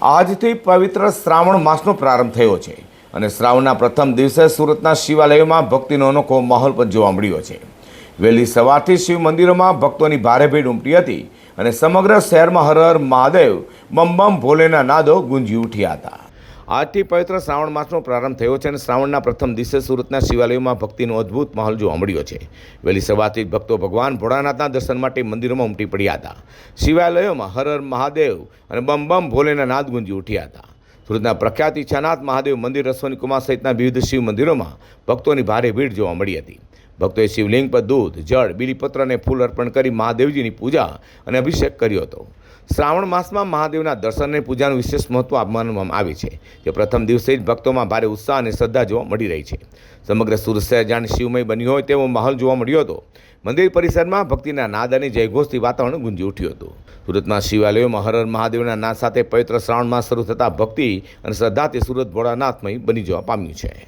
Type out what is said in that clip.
આજથી પવિત્ર શ્રાવણ માસનો પ્રારંભ થયો છે અને શ્રાવણના પ્રથમ દિવસે સુરતના શિવાલયોમાં ભક્તિનો અનોખો માહોલ પણ જોવા મળ્યો છે. વહેલી સવારથી શિવ મંદિરોમાં ભક્તોની ભારે ભીડ ઉમટી હતી અને સમગ્ર શહેરમાં હર હર મહાદેવ બમ બમ ભોલેના નાદો ગુંજી ઉઠ્યા હતા. આજથી પવિત્ર શ્રાવણ માસનો પ્રારંભ થયો છે અને શ્રાવણના પ્રથમ દિવસે સુરતના શિવાલયોમાં ભક્તિનો અદ્ભુત માહોલ જોવા મળ્યો છે. વહેલી સવારથી જ ભક્તો ભગવાન ભોળાનાથના દર્શન માટે મંદિરોમાં ઉમટી પડ્યા હતા. શિવાલયોમાં હર હર મહાદેવ અને બમ બમ ભોલેના નાદ ગુંજી ઉઠ્યા હતા. સુરતના પ્રખ્યાત ઈચ્છાનાથ મહાદેવ મંદિર, અશ્વની કુમાર સહિતના વિવિધ શિવ મંદિરોમાં ભક્તોની ભારે ભીડ જોવા મળી હતી. ભક્તોએ શિવલિંગ પર દૂધ, જળ, બીલીપત્ર અને ફૂલ અર્પણ કરી મહાદેવજીની પૂજા અને અભિષેક કર્યો હતો. શ્રાવણ માસમાં મહાદેવના દર્શન અને પૂજાનું વિશેષ મહત્વ માનવામાં આવે છે. તે પ્રથમ દિવસે જ ભક્તોમાં ભારે ઉત્સાહ અને શ્રદ્ધા જોવા મળી રહી છે. સમગ્ર સુરત શહેર જાણે શિવમય બન્યું હોય તેવો માહોલ જોવા મળ્યો હતો. મંદિર પરિસરમાં ભક્તિના નાદ અને જયઘોષથી વાતાવરણ ગુંજી ઉઠ્યું હતું. સુરતમાં શિવાલયોમાં હર હર મહાદેવના નાદ સાથે પવિત્ર શ્રાવણ માસ શરૂ થતાં ભક્તિ અને શ્રદ્ધાથી સુરત ભોળાનાથમય બની જવા પામ્યું છે.